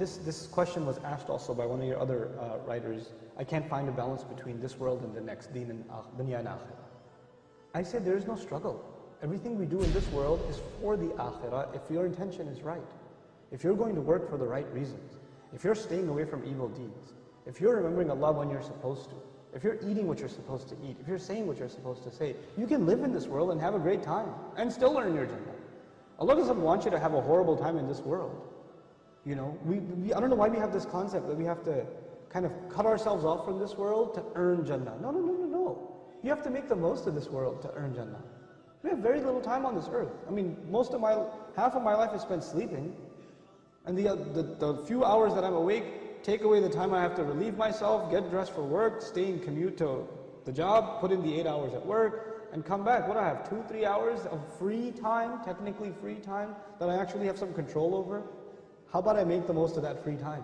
this question was asked also by one of your other writers. I can't find a balance between this world and the next, Deen and Dunya and Akhirah. I said there is no struggle. Everything we do in this world is for the Akhirah if your intention is right. If you're going to work for the right reasons, if you're staying away from evil deeds, if you're remembering Allah when you're supposed to, if you're eating what you're supposed to eat, if you're saying what you're supposed to say, you can live in this world and have a great time and still earn your Jannah. Allah doesn't want you to have a horrible time in this world. You know, I don't know why we have this concept that we have to kind of cut ourselves off from this world to earn Jannah. No, no, no, no, no. You have to make the most of this world to earn Jannah. We have very little time on this earth. I mean, half of my life is spent sleeping. And the few hours that I'm awake, take away the time I have to relieve myself, get dressed for work, stay in commute to the job, put in the 8 hours at work, and come back. What do I have, 2-3 hours of free time, technically free time, that I actually have some control over? How about I make the most of that free time?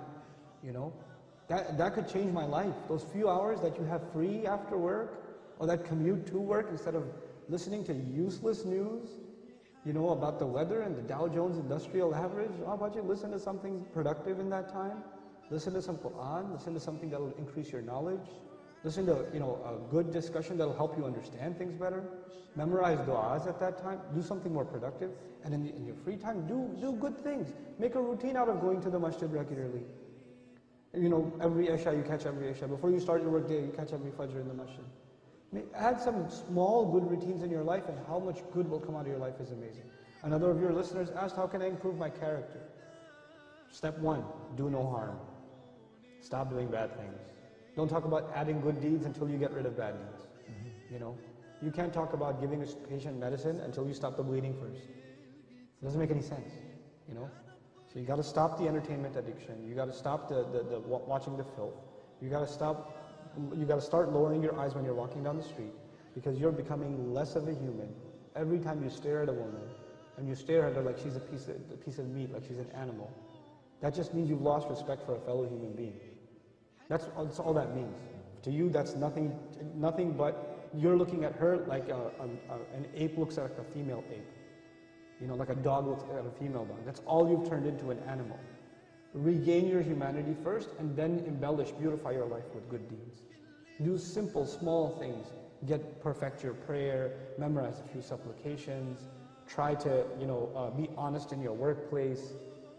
You know, that could change my life. Those few hours that you have free after work, or that commute to work instead of listening to useless news, you know, about the weather and the Dow Jones Industrial Average. How about you listen to something productive in that time? Listen to some Quran, listen to something that will increase your knowledge. Listen to, you know, a good discussion that will help you understand things better. Memorize du'as at that time. Do something more productive. And in your free time, do good things. Make a routine out of going to the masjid regularly. You know, every Isha, you catch every Isha. Before you start your work day, you catch every Fajr in the masjid. Add some small good routines in your life, and how much good will come out of your life is amazing. Another of your listeners asked, how can I improve my character? Step 1, do no harm. Stop doing bad things. Don't talk about adding good deeds until you get rid of bad deeds. You know, you can't talk about giving a patient medicine until you stop the bleeding first. It doesn't make any sense, you know. So you got to stop the entertainment addiction. You got to stop the watching the filth. You got to stop. You got to start lowering your eyes when you're walking down the street, because you're becoming less of a human every time you stare at a woman and you stare at her like she's a piece of meat, like she's an animal. That just means you've lost respect for a fellow human being. That's all that means. To you, that's nothing but you're looking at her like an ape looks at a female ape. You know, like a dog looks at a female dog. That's all you've turned into, an animal. Regain your humanity first, and then embellish, beautify your life with good deeds. Do simple, small things. Perfect your prayer, memorize a few supplications, try to, you know, be honest in your workplace,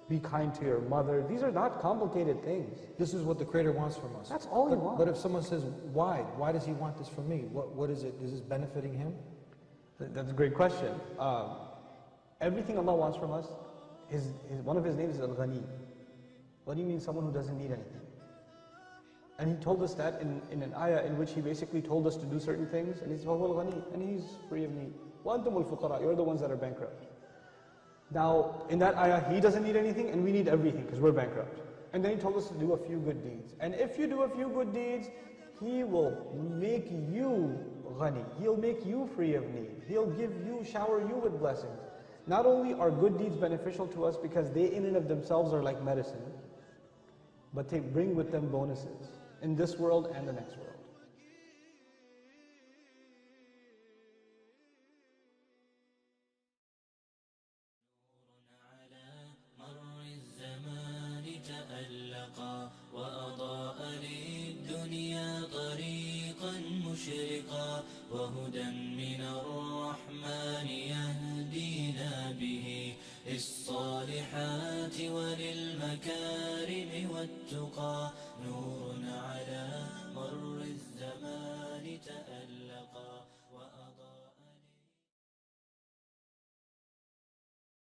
be kind to your mother. These are not complicated things. This is what the Creator wants from us. That's all He wants. But if someone says, why? Why does He want this from me? What is it? Is this benefiting Him? That's a great question. Everything Allah wants from us, one of His names is Al-Ghani. Ghani means someone who doesn't need anything. And He told us that in an ayah in which He basically told us to do certain things, and He said, Al-Ghani, and He's free of need. وَأَنْتُمُ الْفُقَرَاء, you're the ones that are bankrupt. Now, in that ayah, He doesn't need anything, and we need everything, because we're bankrupt. And then He told us to do a few good deeds. And if you do a few good deeds, He will make you ghani. He'll make you free of need. He'll shower you with blessings. Not only are good deeds beneficial to us because they in and of themselves are like medicine, but they bring with them bonuses in this world and the next world. وهدى من الرحمن يهدينا به للصالحات وللمكارم والتقى نور على